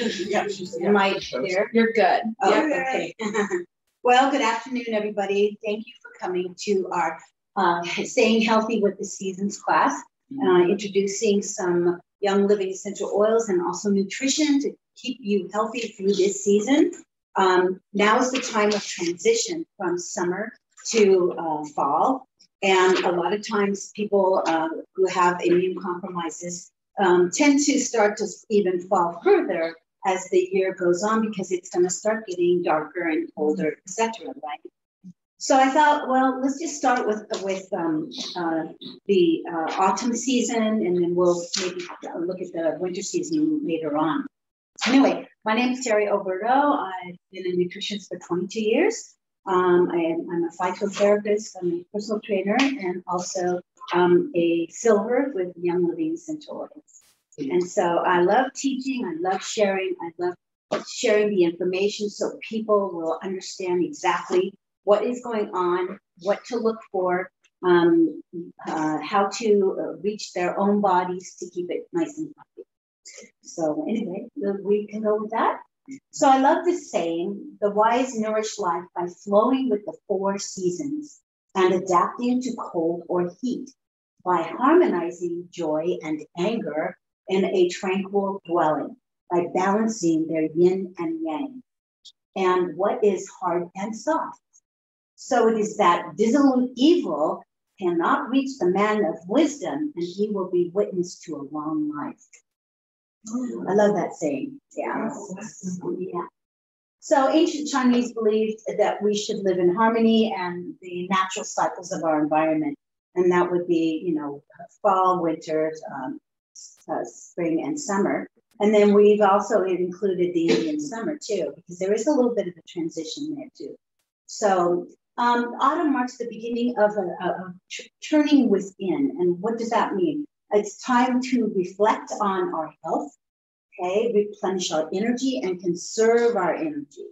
Am I there? You're good. Oh, okay. Well, good afternoon, everybody. Thank you for coming to our Staying Healthy with the Seasons class, introducing some Young Living essential oils and also nutrition to keep you healthy through this season. Now is the time of transition from summer to fall. And a lot of times people who have immune compromises tend to start to even fall further as the year goes on because it's going to start getting darker and colder, etc. Right? So I thought, well, let's just start with the autumn season, and then we'll maybe look at the winter season later on. Anyway, my name is Terri Oberto. I've been a nutritionist for 22 years. I'm a phytotherapist, I'm a personal trainer, and also a silver with Young Living essential oils. And so I love teaching, I love sharing, I love sharing the information so people will understand exactly what is going on, what to look for, how to reach their own bodies to keep it nice and healthy. So anyway, we can go with that. So I love this saying, the wise nourish life by flowing with the four seasons and adapting to cold or heat, by harmonizing joy and anger in a tranquil dwelling, by balancing their yin and yang. And what is hard and soft? So it is that dissolute evil cannot reach the man of wisdom, and he will be witness to a long life. I love that saying. Yeah. So ancient Chinese believed that we should live in harmony and the natural cycles of our environment. And that would be, you know, fall, winter, spring, and summer. And then we've also included the Indian summer too, because there is a little bit of a transition there too. So autumn marks the beginning of turning within. And what does that mean? It's time to reflect on our health, okay, replenish our energy and conserve our energy.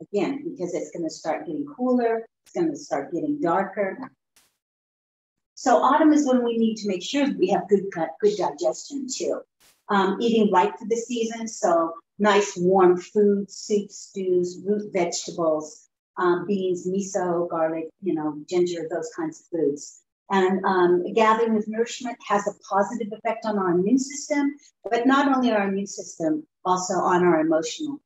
Again, because it's going to start getting cooler, it's going to start getting darker. So autumn is when we need to make sure we have good digestion too. Eating right for the season, so nice warm food, soups, stews, root vegetables, beans, miso, garlic, you know, ginger, those kinds of foods. And gathering of nourishment has a positive effect on our immune system, but not only our immune system, also on our emotional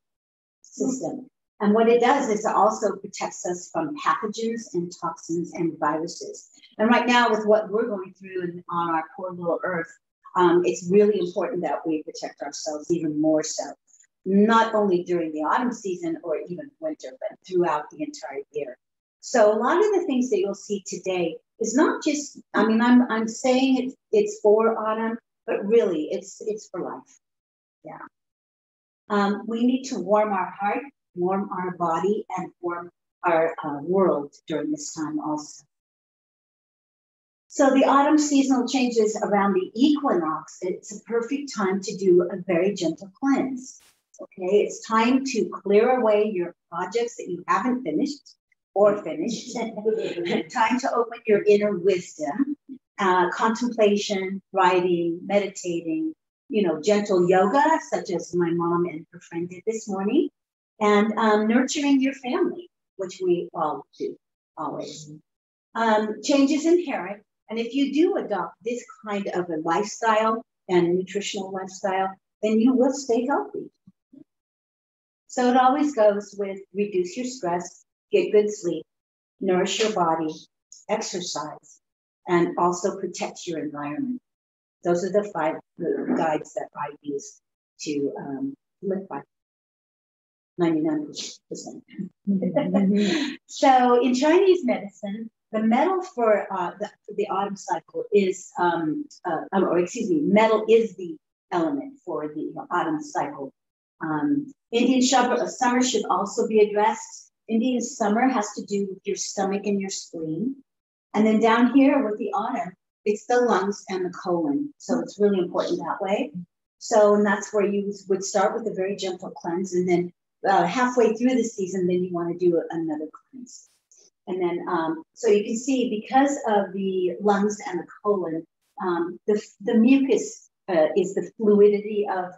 system. And what it does is it also protects us from pathogens and toxins and viruses. And right now, with what we're going through on our poor little earth, it's really important that we protect ourselves even more so, not only during the autumn season or even winter, but throughout the entire year. So a lot of the things that you'll see today is not just, I mean, I'm saying it's for autumn, but really it's for life. Yeah. We need to warm our heart, warm our body, and warm our world during this time also. So the autumn seasonal changes around the equinox, it's a perfect time to do a very gentle cleanse. Okay, it's time to clear away your projects that you haven't finished or finished. Time to open your inner wisdom, contemplation, writing, meditating, you know, gentle yoga, such as my mom and her friend did this morning, and nurturing your family, which we all do always. Change is inherent. And if you do adopt this kind of a lifestyle and nutritional lifestyle, then you will stay healthy. So it always goes with reduce your stress, get good sleep, nourish your body, exercise, and also protect your environment. Those are the 5 guides that I use to live by. 99%. So in Chinese medicine, the metal for the autumn cycle is, metal is the element for the autumn cycle. Indian summer should also be addressed. Indian summer has to do with your stomach and your spleen. And then down here with the autumn, it's the lungs and the colon. So it's really important that way. So, and that's where you would start with a very gentle cleanse. And then halfway through the season, then you want to do another cleanse. And then, so you can see because of the lungs and the colon, the mucus is the fluidity of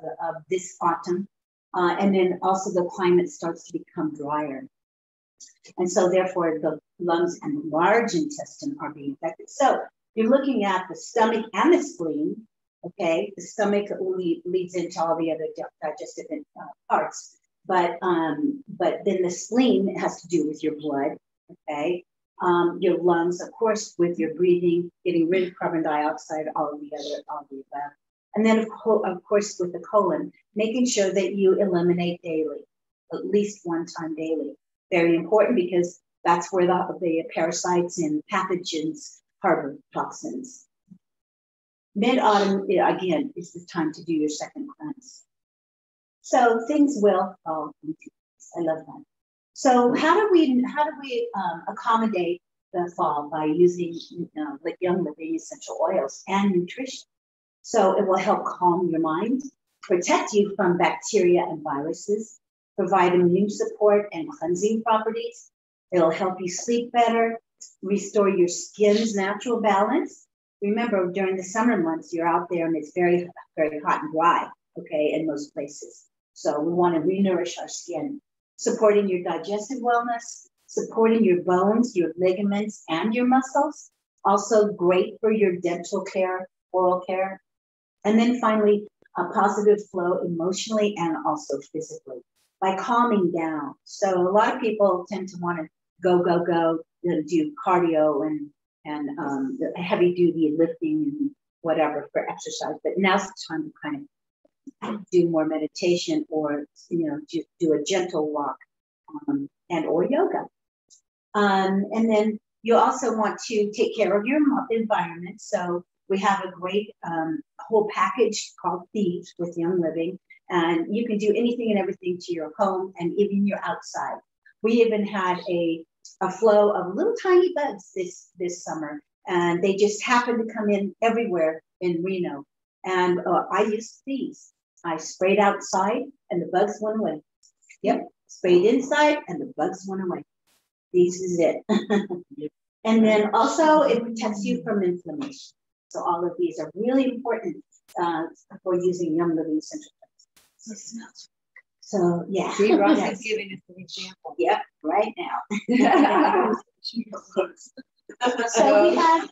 this autumn. And then also the climate starts to become drier. And so therefore the lungs and the large intestine are being affected. So you're looking at the stomach and the spleen, okay? The stomach leads into all the other digestive parts, but then the spleen has to do with your blood, okay? Your lungs, of course, with your breathing, getting rid of carbon dioxide, all of the above. And then of course with the colon, making sure that you eliminate daily, at least one time daily. Very important because that's where the parasites and pathogens harbor toxins. Mid-autumn, again, is the time to do your second cleanse. So things will fall into place. I love that. So how do we accommodate the fall? By using like Young Living essential oils and nutrition. So it will help calm your mind, protect you from bacteria and viruses, provide immune support and cleansing properties. It'll help you sleep better, restore your skin's natural balance. Remember, during the summer months, you're out there and it's very, very hot and dry, okay, in most places. So we want to re-nourish our skin, supporting your digestive wellness, supporting your bones, your ligaments, and your muscles. Also great for your dental care, oral care. And then finally, a positive flow emotionally and also physically by calming down. So a lot of people tend to want to go, do cardio and heavy duty lifting and whatever for exercise. But now's the time to kind of do more meditation or, do a gentle walk and or yoga. And then you also want to take care of your environment. So we have a great whole package called Thieves with Young Living. And you can do anything and everything to your home and even your outside. We even had a flow of little tiny bugs this summer. And they just happened to come in everywhere in Reno. And I used these. I sprayed outside and the bugs went away. Yep, sprayed inside and the bugs went away. This is it. And then also it protects you from inflammation. So all of these are really important for using Young Living essential oils. So yeah. See, Ross is giving us an example. Yep, right now. So we have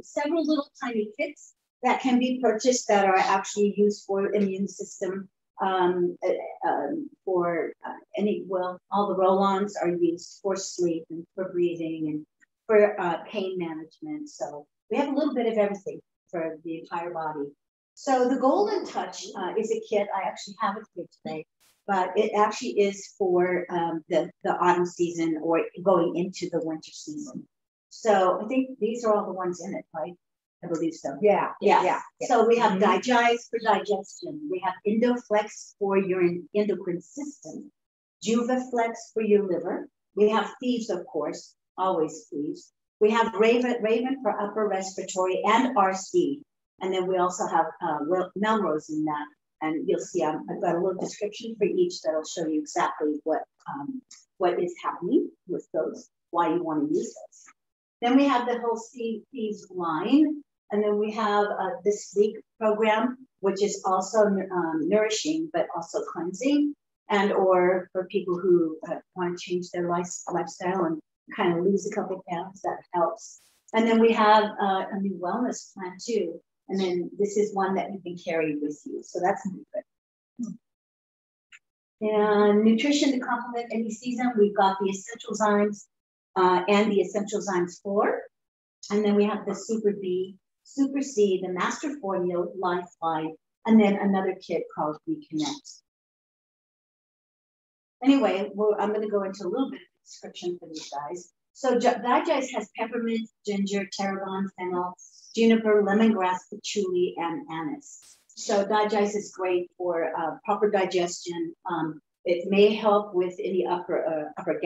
several little tiny kits that can be purchased that are actually used for immune system. All the roll-ons are used for sleep and for breathing and for pain management. So we have a little bit of everything for the entire body. So the Golden Touch is a kit. I actually have it here today, but it actually is for the autumn season or going into the winter season. So I think these are all the ones in it, right? I believe so. Yeah. So we have Digest for digestion. We have Endoflex for your endocrine system. Juvaflex for your liver. We have Thieves, of course, always Thieves. We have Raven for upper respiratory and RC. And then we also have Melrose in that. And you'll see I've got a little description for each that'll show you exactly what is happening with those, why you want to use those. Then we have the whole Thieves line. And then we have the Sleep program, which is also nourishing, but also cleansing. And or for people who want to change their lifestyle and kind of lose a couple pounds, that helps. And then we have a new wellness plan too. And then this is one that you can carry with you. So that's good. And nutrition to complement any season, we've got the Essential Zymes and the Essential Zymes 4. And then we have the Super B, Super C, the Master Formula, Lifeline, and then another kit called Reconnect. Anyway, I'm going to go into a little bit of description for these guys. So Digest has peppermint, ginger, tarragon, fennel, juniper, lemongrass, patchouli, and anise. So Digest is great for proper digestion. It may help with any upper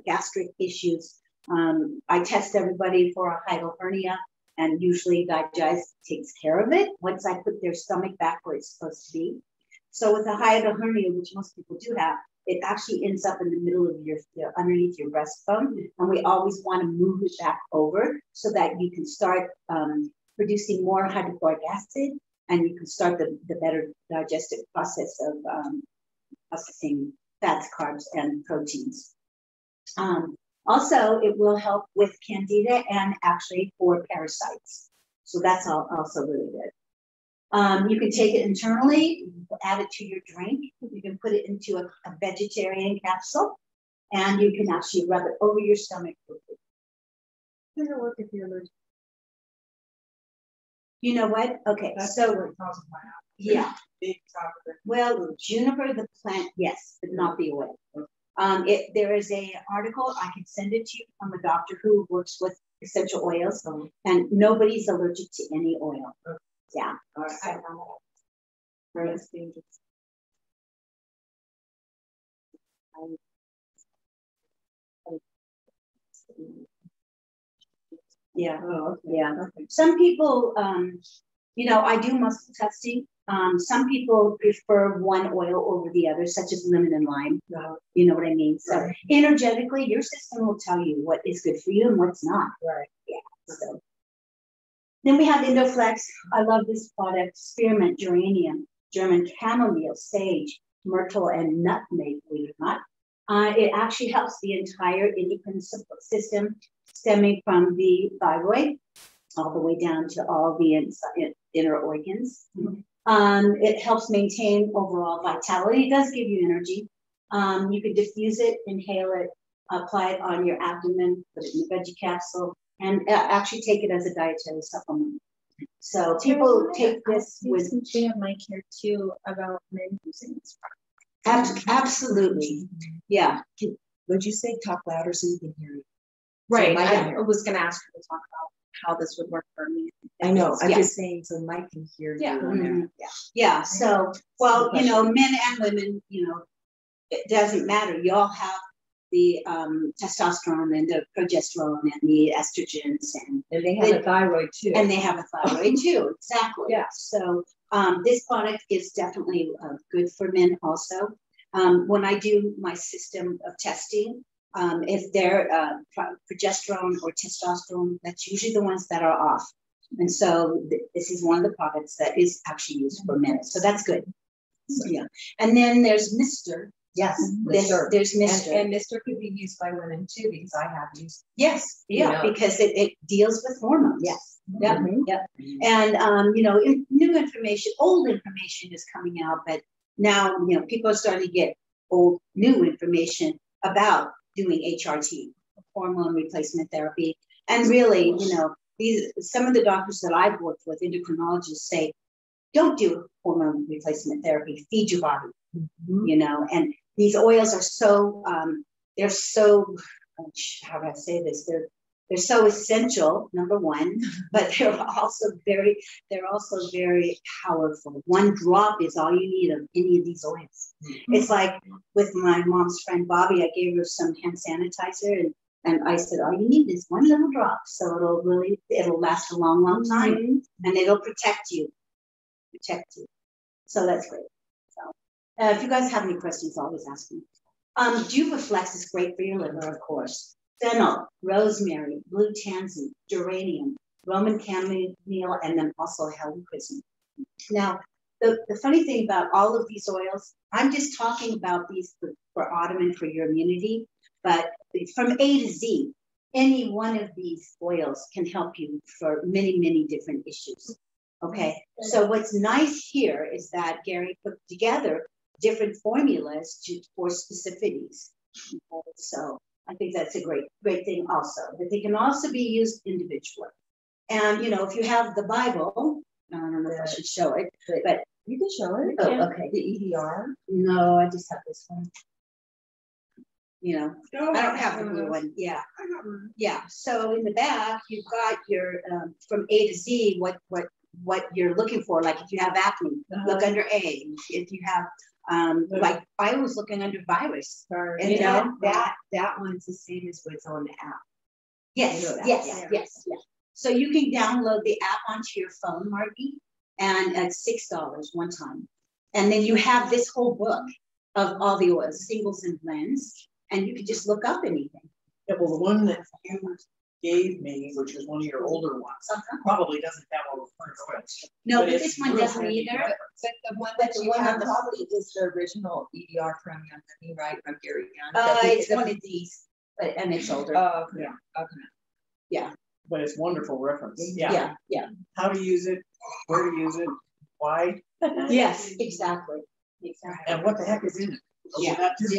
gastric issues. I test everybody for a hiatal hernia, and usually Digest takes care of it once I put their stomach back where it's supposed to be. So with a hiatal hernia, which most people do have, it actually ends up in the middle of underneath your breastbone. And we always want to move it back over so that you can start producing more hydrochloric acid and you can start the better digestive process of processing fats, carbs, and proteins. Also, it will help with candida and actually for parasites. So that's also really good. You can take it internally, add it to your drink. You can put it into a vegetarian capsule, and you can actually rub it over your stomach. Does it work if you're allergic? You know what? Okay, That's so what causes my yeah. big topic. Well, juniper, the plant, yes, but not the oil. There is a article, I can send it to you, from a doctor who works with essential oils, and nobody's allergic to any oil. Okay. Yeah. All right. So, Very dangerous. yeah. Oh, okay. Yeah. Okay. Some people, you know, I do muscle testing. Some people prefer one oil over the other, such as lemon and lime. No. You know what I mean? So Right. energetically, your system will tell you what is good for you and what's not. Right. Yeah. So then we have Endoflex. I love this product: spearmint, geranium, German chamomile, sage, myrtle, and nutmeg. Believe it or not, it actually helps the entire endocrine system, stemming from the thyroid all the way down to all the inner organs. It helps maintain overall vitality. It does give you energy. You can diffuse it, inhale it, apply it on your abdomen, put it in a veggie capsule, and actually take it as a dietary supplement. So people take this with mic here too about men using this product. absolutely, yeah. Would you say talk louder so you can hear you? Right. So I was going to ask her to talk about how this would work for me. I know. I'm Yeah. just saying so Mike can hear Yeah. you. Mhm. Yeah. So, well, you know, men and women, you know, it doesn't matter. You all have the testosterone and the progesterone and the estrogens, and And they have a thyroid too. they have a thyroid too. Exactly. Yeah. So this product is definitely good for men also. When I do my system of testing, if they're progesterone or testosterone, that's usually the ones that are off. And so this is one of the products that is actually used for men. So that's good. So, yeah. And then there's Mr. Yes. There's Mr. And Mr. could be used by women too, because I have used. Yes, yeah, know. because it deals with hormones. Yes. Yeah, Mhm. yeah. And you know, new information, old information is coming out, but now, you know, people are starting to get new information about doing HRT, hormone replacement therapy. And really, you know, some of the doctors that I've worked with, endocrinologists, say, don't do hormone replacement therapy, feed your body, you know. And these oils are so, they're so, how do I say this? They're so essential, number one, but they're also very powerful. One drop is all you need of any of these oils. It's like with my mom's friend Bobby, I gave her some hand sanitizer, and I said, all you need is one little drop. So it'll last a long, long time, and it'll protect you. So that's great. So if you guys have any questions, always ask me. Duvaflex is great for your liver, of course. Fennel, rosemary, blue tansy, geranium, Roman chamomile, and then also helichrysum. Now, the funny thing about all of these oils, I'm just talking about these for autumn and for your immunity, but from A to Z, any one of these oils can help you for many, many different issues. Okay, so what's nice here is that Gary put together different formulas for specificities. Okay, so I think that's a great thing also, that they can also be used individually. And, you know, if you have the Bible, I don't know if I should show it, but You can show it. oh, okay. The EDR. No, I just have this one. You know, I don't have the blue one. Yeah. Yeah. So in the back, you've got your from A to Z, what you're looking for. Like if you have acne, look under A. If you have like I was looking under virus. And you know, that one's the same as what's on the app. Yes, You know that, yes. Yes. So you can download the app onto your phone, Margie, and at $6 one time. And then you have this whole book of all the oils, singles and blends, and you can just look up anything. Yeah, well, the one that's used gave me, which is one of your older ones, probably doesn't have all the fungus oils. No, but it's this one real doesn't heavy either. reference. But the one But that the you one have on the probably is the original EDR from me, right? From Gary Young. It's one of these, and it's older. Oh, okay. Yeah. Okay. Yeah. But it's wonderful reference. Yeah. Yeah. How to use it, where to use it, why, Yes, exactly. Exactly. and what the heck is in it. Yeah. That too.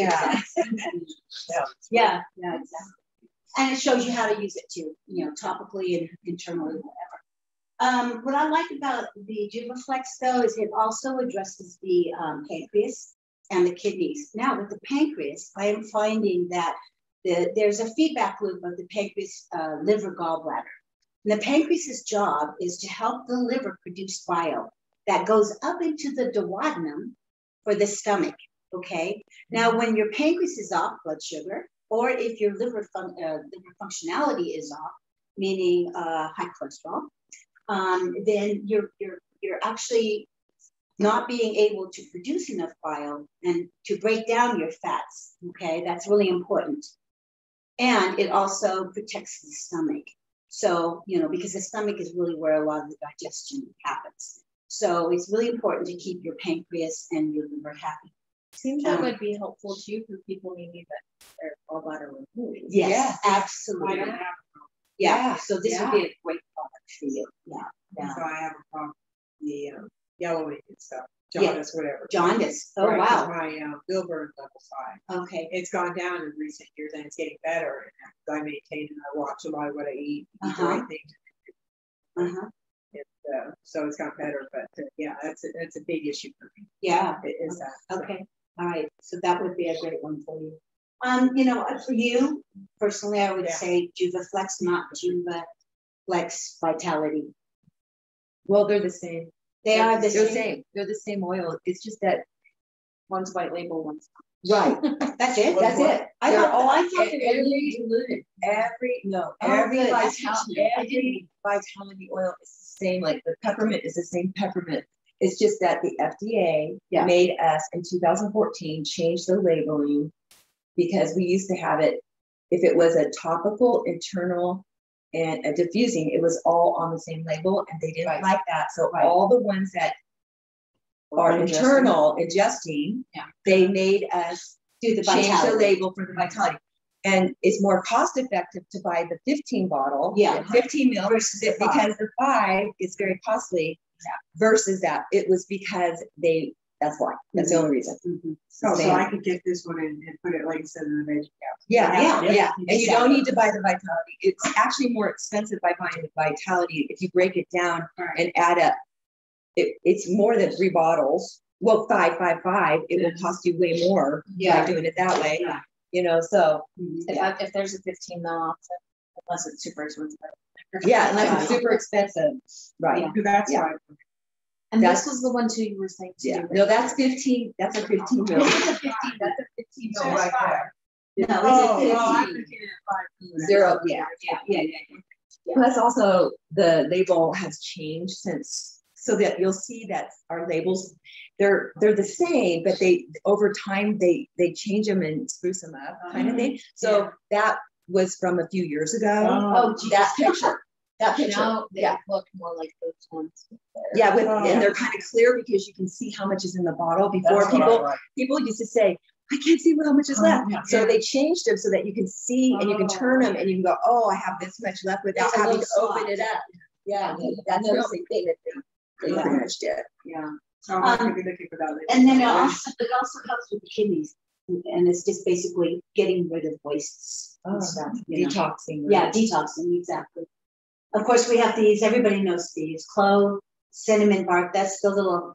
Yeah. Yeah, exactly. And it shows you how to use it too, topically and internally, whatever. What I like about the Juvaflex though is it also addresses the pancreas and the kidneys. Now with the pancreas, I am finding that there's a feedback loop of the pancreas, liver, gallbladder. And the pancreas's job is to help the liver produce bile that goes up into the duodenum for the stomach. Okay. Now, when your pancreas is off, blood sugar, or if your liver functionality is off, meaning high cholesterol, then you're actually not being able to produce enough bile and to break down your fats. Okay, that's really important. And it also protects the stomach. So, because the stomach is really where a lot of the digestion happens. So it's really important to keep your pancreas and your liver happy. Seems like it would be helpful too for people maybe that their gallbladder removed. Yes, absolutely. I don't have Yeah. So this would be a great product for you. Yeah. So I have a problem with the yellowing and stuff, Yeah. jaundice, whatever. Jaundice. Oh, Right, 'cause wow. my bilirubin level's high. Okay. It's gone down in recent years and it's getting better. And I maintain and I watch a lot of what I eat, eat the Uh-huh. right things. Uh-huh. So it's got better, but yeah, that's a big issue for me. Yeah. It is that. So. Okay. All right. So that would be a great one for you. For you personally, I would Yeah. say Juvaflex, not Juvaflex Vitality. Well, they're the same. They are the They're same. They're the same oil. It's just that one's white label, one's Right. That's it. What- That's what- it. I thought they were every diluted. every good. That's interesting. every vitality oil is the same. Like the peppermint is the same peppermint. It's just that the FDA Yeah. made us in 2014 change the labeling because we used to have it. If it was a topical, internal, and a diffusing, it was all on the same label, and they didn't Right. like that. So Right. all the ones that are internal ingesting, Yeah. they made us Do the change the vitality. label for the vitality. And it's more cost effective to buy the 15 bottle, Yeah. 15 mil, Versus the five. because the 5 is very costly versus that. It was because that's why. That's the only reason. Mhm. So Same. I could get this one and put it like instead of the veggie cap. Yeah. Yeah. And you don't need to buy the vitality. It's actually more expensive by buying the vitality. If you break it down and add up, it's more than 3 bottles. Well, 5. It will cost you way more by doing it that way. Yeah. So If there's a 15 mil option, unless it's super expensive. unless it's super expensive. Right. Yeah. That's Yeah. why. And That's- this was the one too you were saying to do. No, that's 15. That's a 15 mil. That's a 15 mil right there. No, Oh, it's I'm 15. looking at 5. 0. Yeah. Plus also the label has changed since, so that you'll see that our labels, they're the same, but they over time they change them and spruce them up kind of thing. So that was from a few years ago. Oh, That picture. That picture. Now they look more like those ones. Yeah, and they're kind of clear because you can see how much is in the bottle. Before That's what I like. people used to say, I can't see how much is left. Yeah. So they changed them so that you can see and you can turn them and you can go, oh, I have this much left without It's a having to little open slot. it up. Yeah, that's the only thing that they pretty much did. Yeah. So I'm not gonna be looking for that. And then it also helps with the kidneys. And it's just basically getting rid of wastes and stuff. Detoxing. Yeah, detoxing, exactly. Of course, we have these, everybody knows these, clove, cinnamon bark. That's the little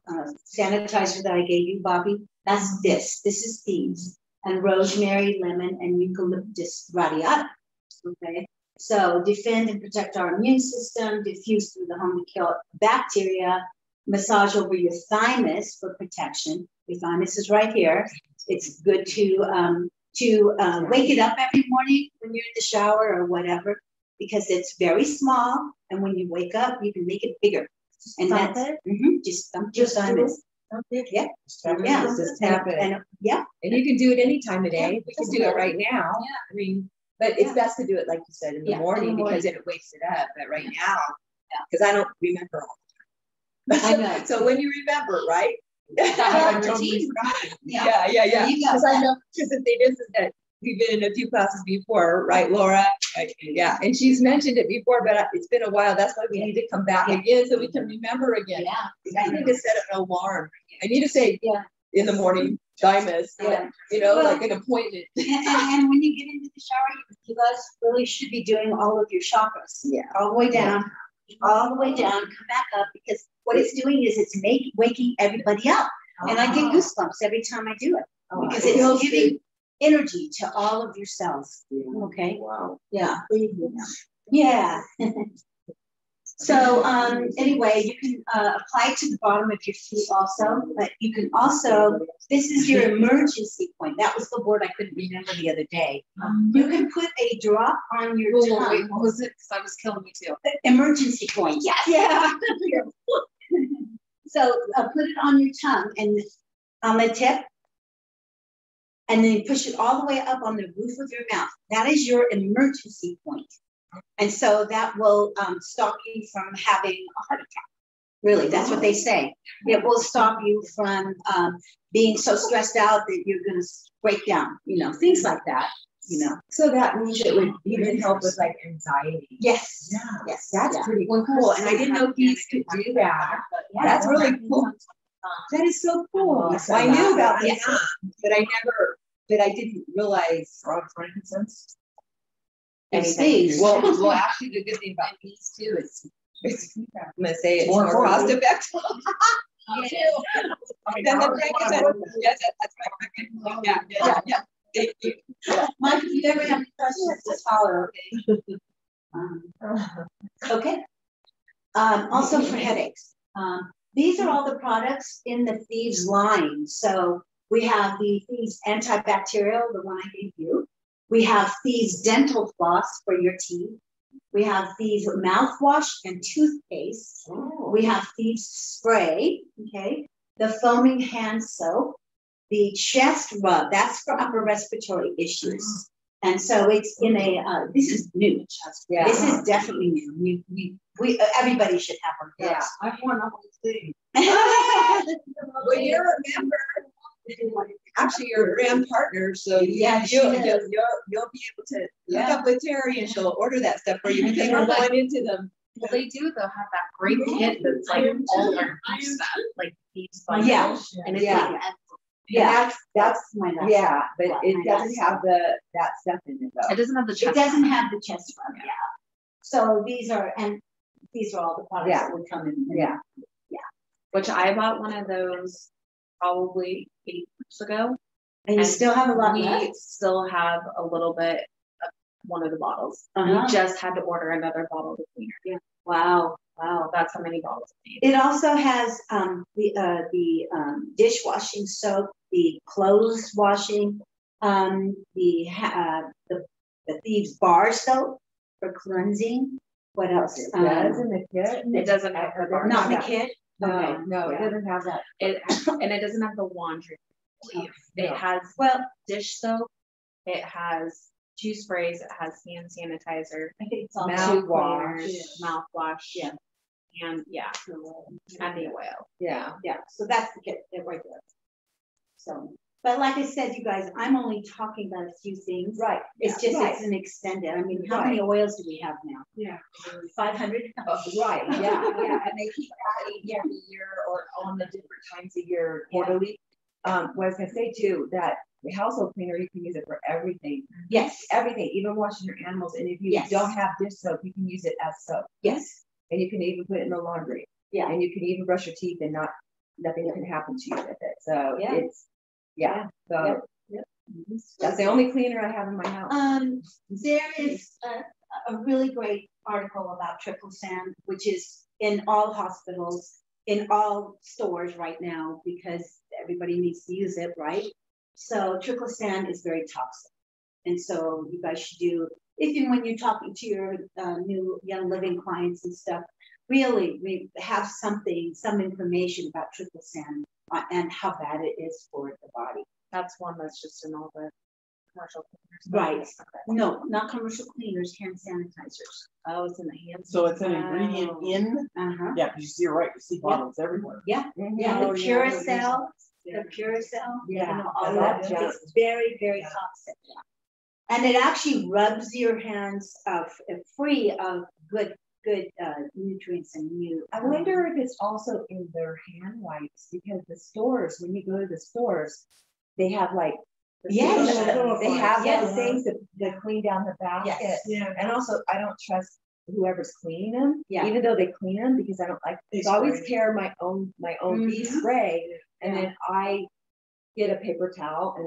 sanitizer that I gave you, Bobby. That's this. This is these. And rosemary, lemon, and eucalyptus radiata. Okay. So defend and protect our immune system, diffuse through the home to kill bacteria, massage over your thymus for protection. Your thymus is right here. It's good to wake it up every morning when you're in the shower or whatever, because it's very small. And when you wake up, you can make it bigger. And that's just thump your thymus. Yeah. Just tap it. And yeah. And you can do it any time of day. We can do it right now. Yeah. I mean, But it's best to do it, like you said, in the morning because then it wakes it up. But right now, because I don't remember all the time. I know. So when you remember, right? Yeah. Because I know, because the thing is that we've been in a few classes before, right, Laura? Yeah, and she's mentioned it before, but it's been a while. That's why we need to come back again so we can remember again. Yeah, I need to set an alarm. I need to say in the morning, Dimas, you know, like an appointment. And when you get into the shower, you guys really should be doing all of your chakras. All the way down, come back up, because what it's doing is it's waking everybody up. And I get goosebumps every time I do it because it's giving energy to all of your cells. Okay. Wow. Yeah. Yeah. So anyway, you can apply it to the bottom of your feet also, but you can also, this is your emergency point. That was the word I couldn't remember the other day. You can put a drop on your tongue. Wait, what was it? Because that was killing me too. Emergency point. Yes. Yeah. So put it on your tongue and on the tip, and then push it all the way up on the roof of your mouth. That is your emergency point. And so that will stop you from having a heart attack. Really, that's what they say. It will stop you from being so stressed out that you're going to break down, you know, things like that, you know. So that means it would even help with like anxiety. Yes. Yeah. Yes, that's pretty cool. And I didn't know bees could do that. That's really cool. That is so cool. I knew about that, but I didn't realize frankincense. Bees. Well, actually, the good thing about bees too is I'm gonna say it's more cost effective. Than the frankincense. Yes, that's right. Yeah. Thank you. Mike, if you ever have any questions, just holler. Okay. Also for headaches. These are all the products in the Thieves line. So we have the Thieves antibacterial, the one I gave you. We have Thieves dental floss for your teeth. We have Thieves mouthwash and toothpaste. We have Thieves spray, okay? The foaming hand soap. The chest rub, that's for upper respiratory issues. And so it's in a, this is new. Yeah. This is definitely new. We everybody should have one. Yeah. I want all these things. Well, you're a member. Actually, you're a brand partner, so you'll be able to look up with Terri, and she'll order that stuff for you because we're going into them. Well, they do though have that great kit that's like all their stuff, like these bundles. And it's like, that's my last. Yeah, but it doesn't have that stuff in it though. It doesn't have the chest. It doesn't have the chest rub. Yeah. So these are all the products that would come in. Yeah. Which I bought one of those probably 8 weeks ago. And you still have a lot left? We still have a little bit of one of the bottles. We just had to order another bottle of cleaner. Yeah. Wow. That's how many bottles we need. It also has the dishwashing soap, the clothes washing, the Thieves bar soap for cleansing. What else? It does in the kit? It doesn't have the bar. Not the kit? Okay. No, it doesn't have that. And it doesn't have the laundry. It has dish soap. It has 2 sprays. It has hand sanitizer. I think it's all mouthwash. And and the oil. Yeah. So that's the kit right there. So, but like I said, you guys, I'm only talking about a few things. Right. It's just it's an extended. I mean, how many oils do we have now? Yeah. 500. Right. Yeah. And they keep adding every year or on the different times of year quarterly. What I was gonna say too, that the household cleaner, you can use it for everything. Yes. Everything, even washing your animals. And if you don't have dish soap, you can use it as soap. Yes. And you can even put it in the laundry. Yeah. And you can even brush your teeth and nothing can happen to you with it. So it's so that's the only cleaner I have in my house. There is a really great article about triple sand, which is in all hospitals, in all stores right now, because everybody needs to use it, right? So triple sand is very toxic. And so you guys should do, even when you're talking to your new Young Living clients and stuff, really we have some information about triple sand and how bad it is for the body. That's one that's just in all the commercial cleaners. Right. No, not commercial cleaners, hand sanitizers. Oh, it's in the hand. So it's an ingredient in, yeah, because you're right, you see bottles everywhere. Yeah, Mhm. yeah, the Oh, yeah. Curacell, Yeah. the Curacell, Yeah, all I that love that. is very, very toxic. And it actually rubs your hands free of good nutrients and new. I wonder if it's also in their hand wipes, because the stores, when you go to the stores, they have like, Yes. they have Yes. those things that clean down the basket. Yes. Yeah. And also, I don't trust whoever's cleaning them, Yeah. even though they clean them, because I don't like, They so I always spray. carry my own bee Mhm. spray, and Yeah. then I get a paper towel, and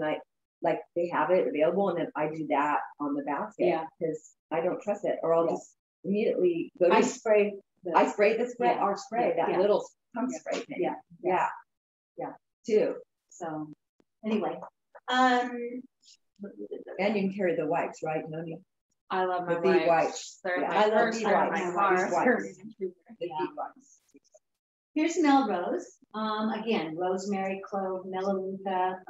like they have it available, and then I do that on the basket, Yeah. because I don't trust it, or I'll Yeah. just immediately go to I spray. I spray the spray, Yeah. our spray, that Yeah. little pump Yeah. spray thing. Yeah. Yeah, too. So anyway, And you can carry the wipes, right? No need. I love my The bee wipes. They're Yeah, my I love first bee part of wipes. my Bee car. wipes. The Yeah. bee wipes. here's Melrose. Again, rosemary, clove, melaleuca,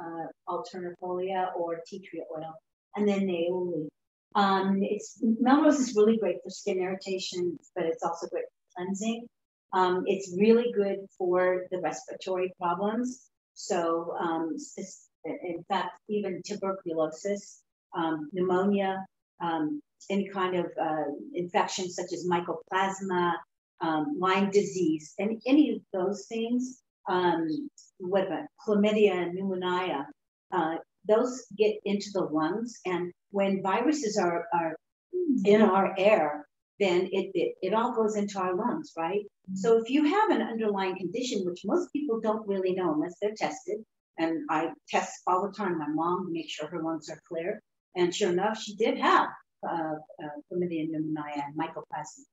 alternifolia, or tea tree oil, and then Naoli. Melrose is really great for skin irritation, but it's also great for cleansing. It's really good for the respiratory problems. So, in fact, even tuberculosis, pneumonia, any kind of infection such as mycoplasma, Lyme disease, and any of those things, what about chlamydia and pneumonia, those get into the lungs, and when viruses are in our air, then it all goes into our lungs, right? So if you have an underlying condition, which most people don't really know unless they're tested, and I test all the time my mom to make sure her lungs are clear, and sure enough, she did have chlamydia, pneumonia, and mycoplasma.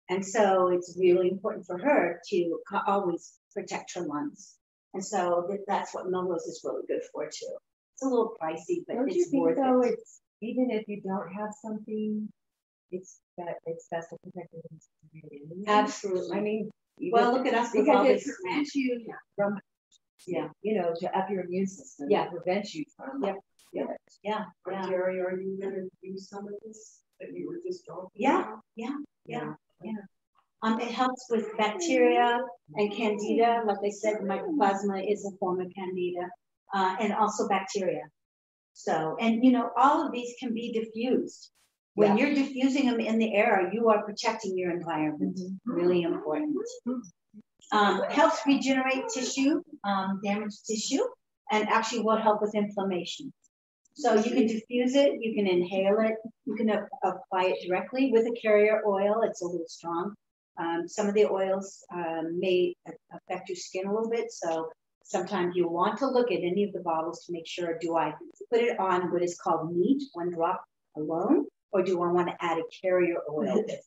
And so it's really important for her to always protect her lungs. And so that's what Melrose is really good for too. It's a little pricey, but Don't you it's think worth though, it. it's, even if you don't have something, it's best to protect against it. Absolutely. I mean, Well, look at us with because all it this. prevents you from, Yeah. you know, to up your immune system. Yeah. It prevents you from. Yep. Yeah. Yeah. Yeah. Terri, are you gonna use some of this that you were just talking Yeah. about? Yeah. It helps with bacteria and candida. Like I said, mycoplasma is a form of candida, and also bacteria. So, and all of these can be diffused. When you're diffusing them in the air, you are protecting your environment. Really important. Helps regenerate tissue, damaged tissue, and actually will help with inflammation. So you can diffuse it, you can inhale it, you can apply it directly with a carrier oil. It's a little strong. Some of the oils may affect your skin a little bit, so sometimes you want to look at any of the bottles to make sure, do I put it on what is called neat, one drop alone, or do I want to add a carrier oil with it?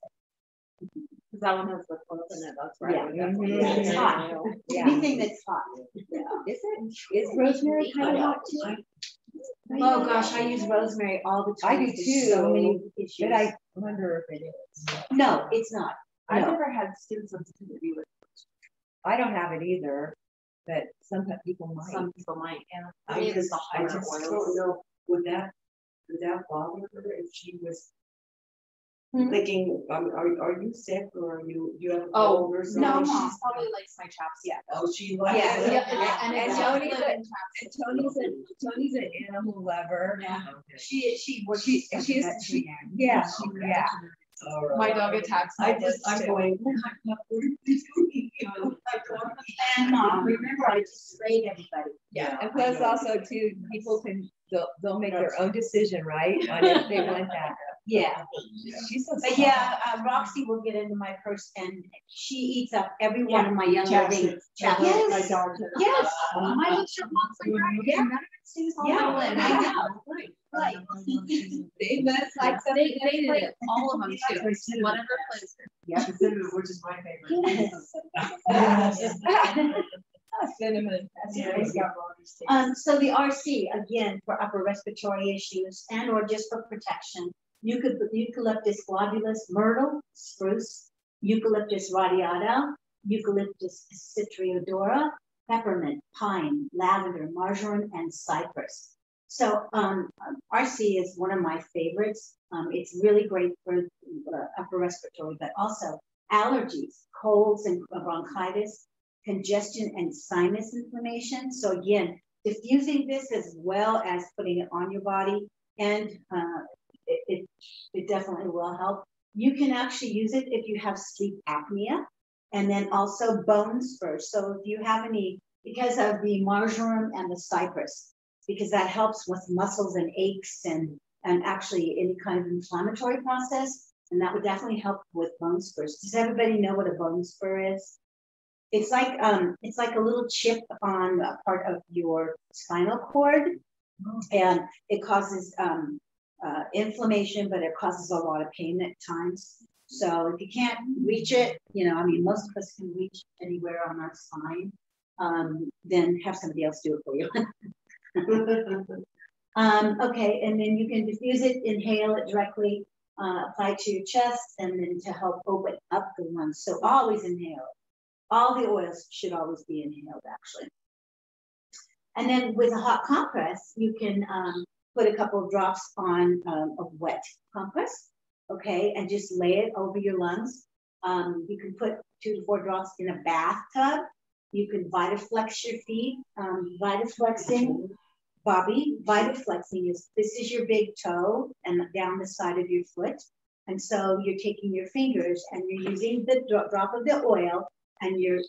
Because that one has the clove in it, that's right. Yeah. Yeah. It's hot. Yeah. Anything that's hot. Yeah. Is it? Is rosemary kind of hot too? Oh gosh, I use rosemary all the time. I do There's so too, many issues. But I wonder if it is. No, it's not. I've No. never had skin sensitivity with. I don't have it either, but some people might. Some people might, yeah. I mean, just, the I higher just oils. don't know, would that bother her if she was thinking, are you sick or you have a Oh, cold or something? no, No, she's probably likes my chaps. Yeah. Oh, she likes Yeah, it? yeah, And And it's Tony's definitely a- been chaps. And Tony's an animal lover. Yeah. Okay. She works. She's as a yeah, Okay. yeah. All right. My dog attacks my I'm too. going. And remember, I just sprayed everybody. Yeah. And plus also too, people they'll make their own decision, right? On if they want that. Yeah. She's so But smart. yeah, Roxy will get into my purse and she eats up every one of my young living chapters. Yes. My dog. Yes. My lips are boxing right Yeah. here. None of it stays on Yeah. my lip. I know. Right. They must like They did all of them too. Whatever plays. Yeah, the cinnamon, which is my favorite. cinnamon. So the RC, again, for upper respiratory issues and or just for protection, Eucalyptus globulus, myrtle, spruce, Eucalyptus radiata, Eucalyptus citriodora, peppermint, pine, lavender, marjoram, and cypress. So RC is one of my favorites. It's really great for upper respiratory, but also allergies, colds and bronchitis, congestion and sinus inflammation. So again, diffusing this as well as putting it on your body, and it definitely will help. You can actually use it if you have sleep apnea, and then also bone spurs. So if you have any, because of the marjoram and the cypress, because that helps with muscles and aches and actually any kind of inflammatory process, and that would definitely help with bone spurs. Does everybody know what a bone spur is? It's like a little chip on a part of your spinal cord, and it causes inflammation, but it causes a lot of pain at times. So if you can't reach it, you know, I mean, most of us can reach anywhere on our spine, then have somebody else do it for you. Okay, and then you can diffuse it, inhale it directly, apply to your chest, and then to help open up the lungs. So always inhale. All the oils should always be inhaled, actually. And then with a hot compress, you can put a couple of drops on a wet compress, okay, and just lay it over your lungs. You can put 2 to 4 drops in a bathtub. You can Vitaflex your feet. Vitaflexing, Bobby, Vitaflexing is, this is your big toe and down the side of your foot. And so you're taking your fingers and you're using the drop of the oil and you're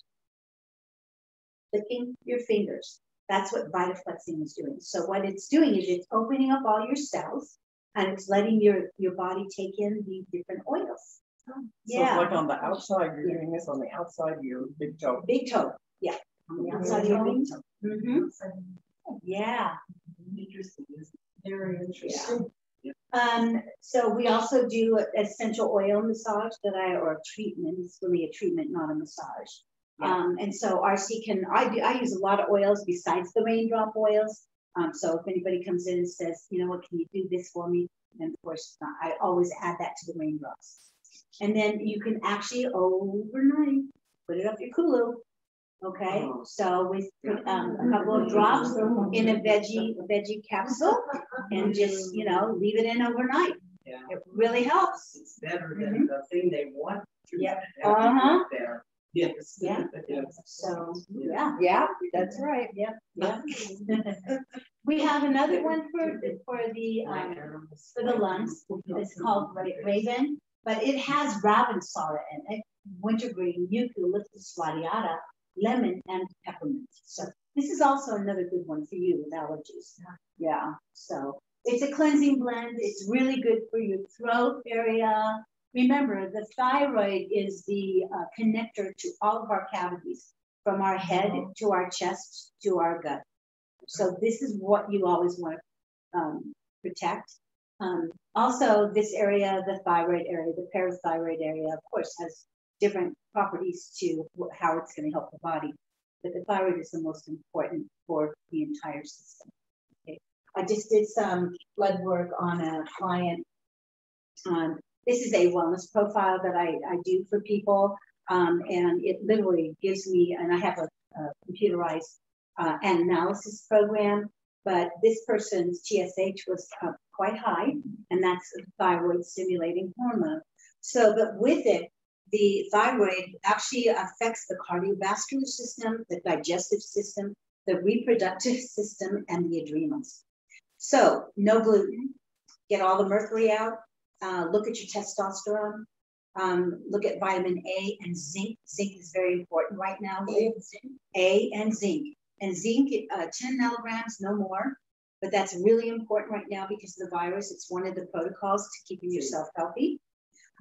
flicking your fingers. That's what Vitaflexing is doing. So what it's doing is it's opening up all your cells and it's letting your body take in the different oils. So it's like on the outside, you're doing this on the outside of your big toe. Big toe, yeah. On the outside of your big toe. Mm-hmm. Yeah. Interesting. Very interesting. Yeah. So we also do essential oil massage or treatment. It's really a treatment, not a massage. Yeah. And so RC I use a lot of oils besides the raindrop oils. So if anybody comes in and says, you know what, can you do this for me? And of course, I always add that to the raindrops. And then you can actually overnight put it up your Kulu. Okay, so we put a couple of drops in a veggie capsule and just, you know, leave it in overnight. Yeah. It really helps. It's better than the thing they want to yeah. there. Yes. Yeah. Yes. So yeah. Yeah, that's right. Yeah. Yeah. We have another one for the lungs. It's called Raven, but it has Ravensara in it, wintergreen, eucalyptus radiata, lemon, and peppermint. So this is also another good one for you with allergies. Yeah. So it's a cleansing blend. It's really good for your throat area. Remember, the thyroid is the connector to all of our cavities, from our head to our chest to our gut. So this is what you always want to protect. Also, this area, the thyroid area, the parathyroid area, of course, has different properties to how it's going to help the body. But the thyroid is the most important for the entire system. Okay. I just did some blood work on a client. This is a wellness profile that I do for people. And it literally gives me, and I have a computerized analysis program, but this person's TSH was quite high, and that's a thyroid stimulating hormone. So, but with it, the thyroid actually affects the cardiovascular system, the digestive system, the reproductive system, and the adrenals. So no gluten, get all the mercury out, look at your testosterone, look at vitamin A and zinc. Zinc is very important right now. A and zinc. And zinc, 10 milligrams, no more. But that's really important right now because of the virus. It's one of the protocols to keeping yourself healthy.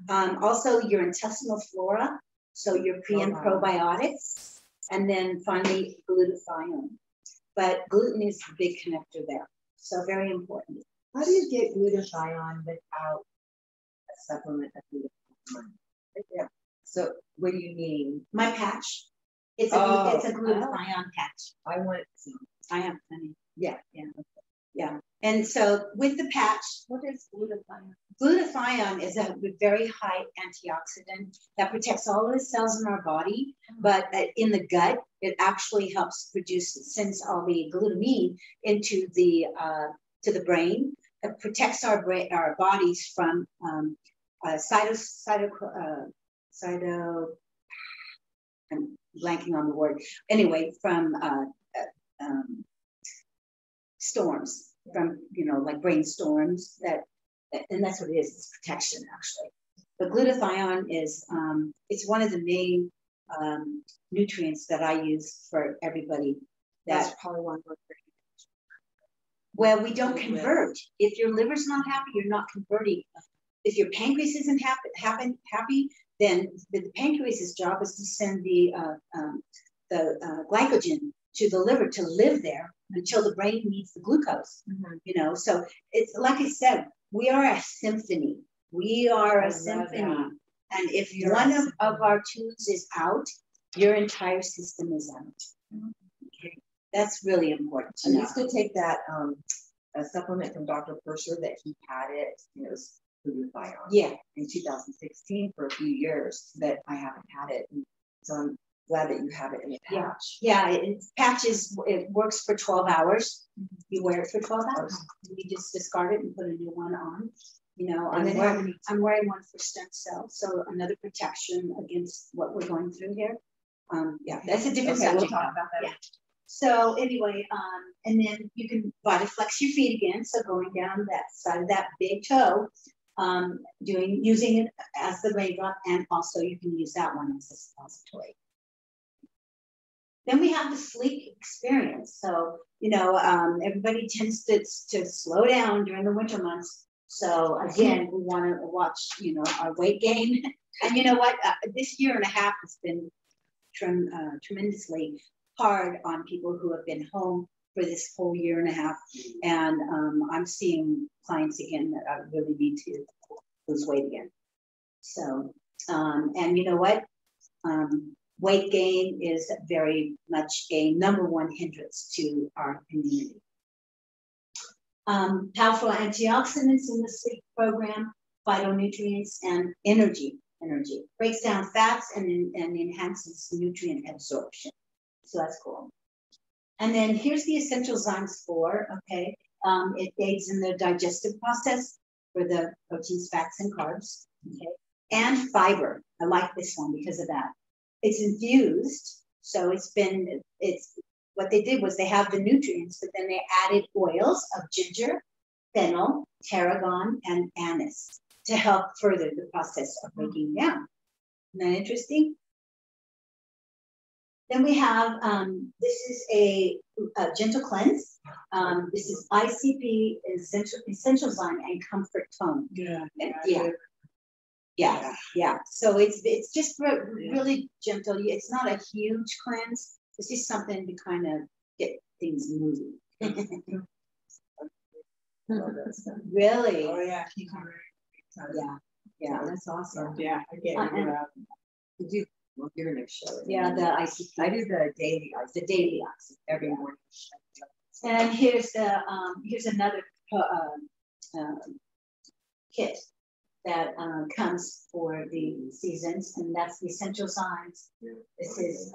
Also, your intestinal flora, so your pre and probiotics, and then finally glutathione. But gluten is the big connector there, so very important. How do you get glutathione without a supplement of glutathione? Yeah. So what do you mean? My patch. It's a glutathione patch. I want some. I have plenty. Yeah. Yeah. And so with the patch, what is glutathione? Glutathione is a very high antioxidant that protects all of the cells in our body, but in the gut, it actually helps sends all the glutamine into the to the brain. It protects our bodies from I'm blanking on the word. Anyway, from storms, from like brain storms. And that's what it is. It's protection, actually. But glutathione is it's one of the main nutrients that I use for everybody. That's probably one of. Well, we don't convert. If your liver's not happy, you're not converting. If your pancreas isn't happy, then the pancreas's job is to send the glycogen to the liver to live there until the brain needs the glucose. So it's like I said, we are a symphony. We are a symphony. And if one of our tunes is out, your entire system is out. Okay. That's really important. I used to take that a supplement from Dr. Purser that he had it, it was glutathione. Yeah. In 2016 for a few years, but I haven't had it. And so I'm glad that you have it in a patch. Yeah, it works for 12 hours. You wear it for 12 hours. You just discard it and put a new one on. I'm wearing one for stem cells, so another protection against what we're going through here. That's a different subject. We'll talk about that. Yeah. So anyway, and then you can flex your feet again. So going down that side of that big toe, using it as the raindrop, and also you can use that one as a suppository. Then we have the sleep experience. So, everybody tends to slow down during the winter months. So again, we want to watch, our weight gain. And you know what? This year and a half has been tremendously hard on people who have been home for this whole year and a half. And I'm seeing clients again that I really need to lose weight again. So, and you know what? Weight gain is very much a #1 hindrance to our immunity. Powerful antioxidants in the sleep program, phytonutrients, and energy. Breaks down fats and enhances nutrient absorption. So that's cool. And then here's the essential zymes for, okay. It aids in the digestive process for the proteins, fats, and carbs, okay. And fiber. I like this one because of that. It's infused, so what they did was they have the nutrients, but then they added oils of ginger, fennel, tarragon, and anise to help further the process of breaking down. Isn't that interesting? Then we have, this is a gentle cleanse. This is ICP, Essential Zyme and Comfort Tone. Yeah. So it's just really gentle. It's not a huge cleanse. It's just something to kind of get things moving. Really? Oh yeah. Yeah. That's awesome. Yeah, I get Well, you're going to show it. Yeah, the ICP. I do the daily oxygen every morning. And here's another kit that comes for the seasons, and that's the essential zymes. This is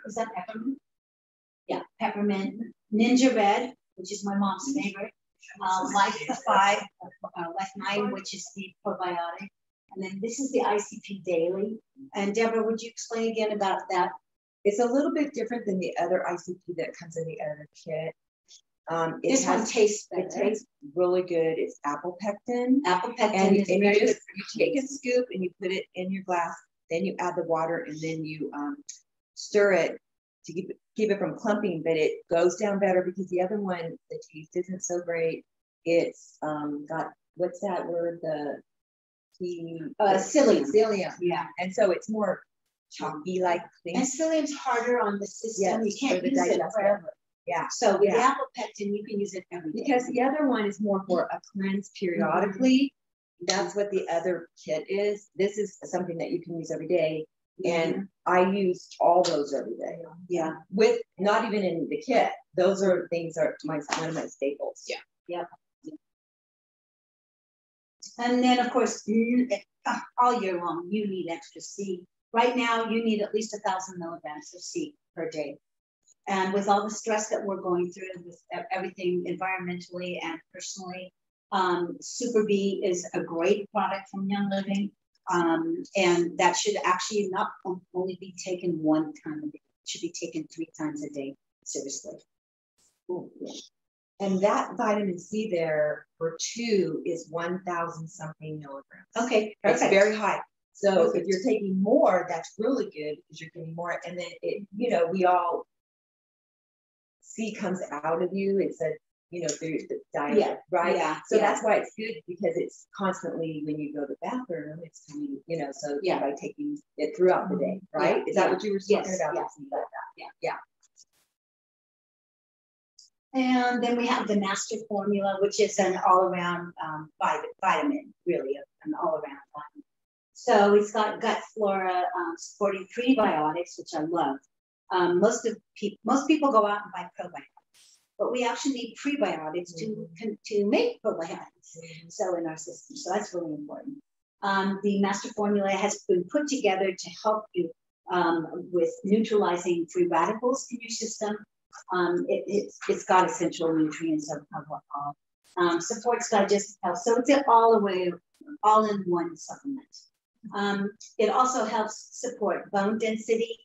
is that peppermint? Yeah, peppermint, Ninja Red, which is my mom's favorite. Life 5, Life 9, which is the probiotic. And then this is the ICP Daily. And Deborah, would you explain again about that? It's a little bit different than the other ICP that comes in the other kit. This one tastes better. It tastes really good. It's apple pectin. Apple pectin is very good. You take a scoop and you put it in your glass. Then you add the water and then you stir it to keep it from clumping. But it goes down better because the other one, the taste isn't so great. It's got, what's that word? Psyllium. Yeah. And so it's more chalky like thing. And psyllium's harder on the system. Yes, you can't use it forever. Yeah. So with the apple pectin, you can use it every day. Because the other one is more for a cleanse periodically. That's what the other kit is. This is something that you can use every day. And I use all those every day. Yeah. With not even in the kit. Those are things that are one of my staples. Yeah. Yep. And then, of course, all year long, you need extra C. Right now, you need at least 1,000 milligrams of C per day. And with all the stress that we're going through with everything environmentally and personally, Super B is a great product from Young Living. And that should actually not only be taken one time a day, it should be taken 3 times a day, seriously. Cool. And that vitamin C there for 2 is 1,000 something milligrams. Okay, that's perfect. very high. So Perfect. if you're taking more, that's really good because you're getting more. And then it, you know, we all C comes out of you. It's a, you know, through the diet, right? Yeah. So that's why it's good because it's constantly when you go to the bathroom, it's coming, you know, so by taking it throughout the day, right? Is that what you were talking about? Yes. Like that? Yeah. And then we have the master formula, which is an all-around vitamin, really, an all-around vitamin. So it's got gut flora supporting prebiotics, which I love. Most people go out and buy probiotics, but we actually need prebiotics to make probiotics. So in our system, so that's really important. The master formula has been put together to help you with neutralizing free radicals in your system. It's got essential nutrients of all. Supports digestive health, so it's an all-in-one supplement. It also helps support bone density,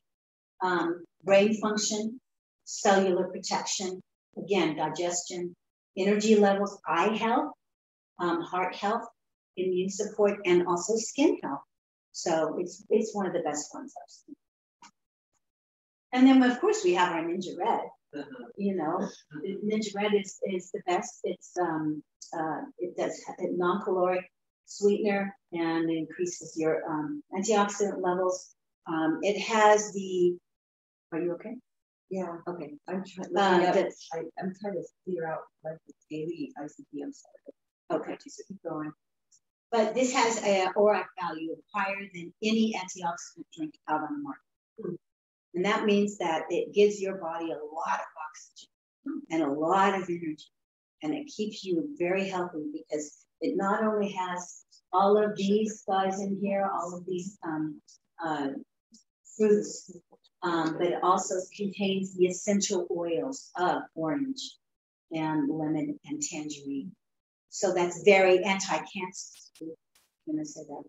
brain function, cellular protection, again, digestion, energy levels, eye health, heart health, immune support, and also skin health. So it's one of the best ones I've seen. And then of course we have our Ninja Red. You know, Ninja Red is the best. It's it does a non-caloric sweetener and increases your antioxidant levels. It has the. Are you okay? Yeah. Okay. I'm trying to figure out like the daily ICP. I'm sorry. Okay. So keep going. But this has a ORAC value higher than any antioxidant drink out on the market. And that means that it gives your body a lot of oxygen and a lot of energy. And it keeps you very healthy because it not only has all of these guys in here, all of these fruits, but it also contains the essential oils of orange and lemon and tangerine. So that's very anti-cancer. I'm going to say that.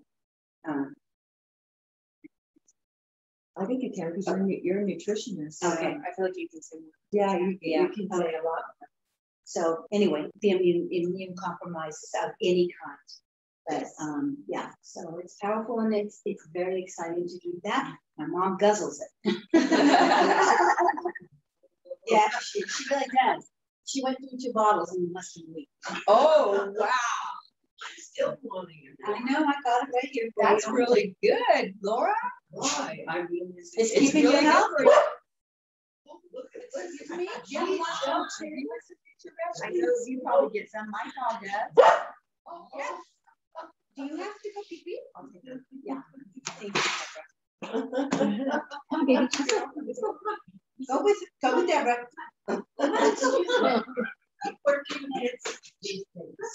I think you can because you're a nutritionist. Okay. I feel like you can say more. Yeah, you can say a lot. So anyway, the immune compromises of any kind. But yeah, so it's powerful and it's very exciting to do that. My mom guzzles it. Yeah, she really does. She went through 2 bottles in less than a week. Oh wow. I'm still wanting it. I know, I got it right here. That's really good, Laura. Why? I mean, It's keeping you healthy. Oh, look at this. Excuse me? Yeah, I know you probably get some. My dog does. Oh, Yes. Do you have to go pee pee? I'll take it. Yeah. Thank you. Go with Deborah.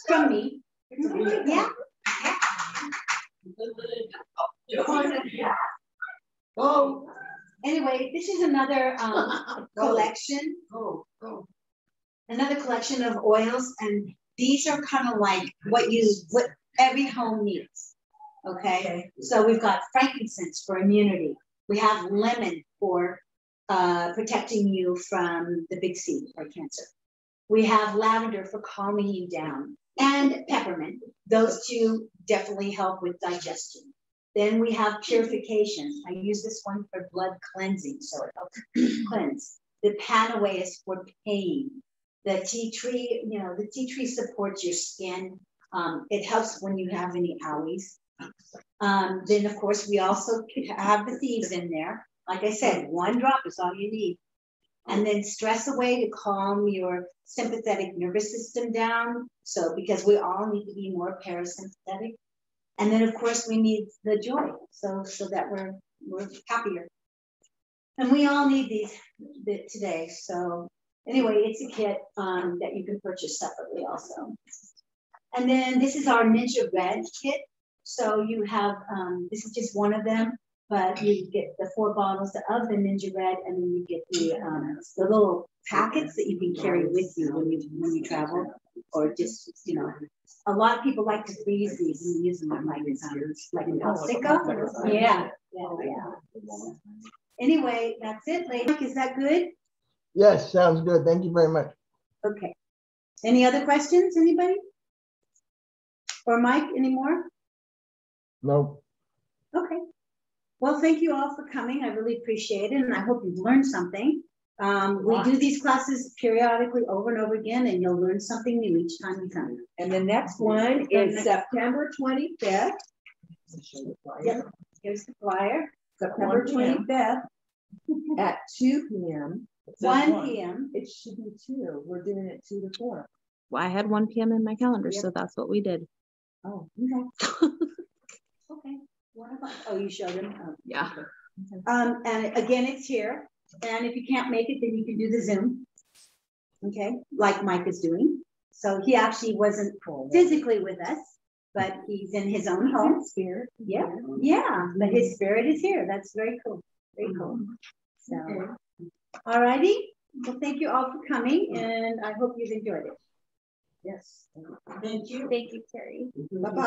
From me. Yeah. Oh. Anyway, this is another collection. Another collection of oils, and these are kind of like what every home needs. Okay. So we've got frankincense for immunity. We have lemon for protecting you from the big C or cancer. We have lavender for calming you down, and peppermint. Those 2 definitely help with digestion. Then we have purification. I use this one for blood cleansing, so it helps cleanse. The Panaway is for pain. The tea tree, the tea tree supports your skin. It helps when you have any owies. Then, of course, we also have the thieves in there. Like I said, 1 drop is all you need. And then stress away to calm your sympathetic nervous system down. So, because we all need to be more parasympathetic. And then, of course, we need the joy, so that we're happier. And we all need these today. So anyway, it's a kit that you can purchase separately also. And then this is our Ninja Red kit. So you have, this is just one of them. but you get the 4 bottles of the Ninja Red, and then you get the little packets that you can carry with you when you travel, or just, you know, a lot of people like to freeze these and use them like in Alsico. Yeah. Anyway, that's it, lady. Is that good? Yes, sounds good. Thank you very much. Okay. Any other questions, anybody? Or Mike, any more? No. Okay. Well, thank you all for coming. I really appreciate it, and I hope you've learned something. We do these classes periodically over and over again, and you'll learn something new each time you come. And the next one is September 25th. Yep. Here's the flyer. September 25th at 2 p.m. 1 p.m. It should be 2. We're doing it 2 to 4. Well, I had 1 p.m. in my calendar, so that's what we did. Oh, okay. Okay. What about? Oh, you showed them. Oh, yeah. Okay. And again, it's here. And if you can't make it, then you can do the Zoom. Okay, like Mike is doing. So he actually wasn't physically with us, but he's in his own home. Spirit. Yeah, yeah. But his spirit is here. That's very cool. Very cool. So, all righty. Well, thank you all for coming, and I hope you've enjoyed it. Yes. Thank you. Thank you, Terri. Bye-bye.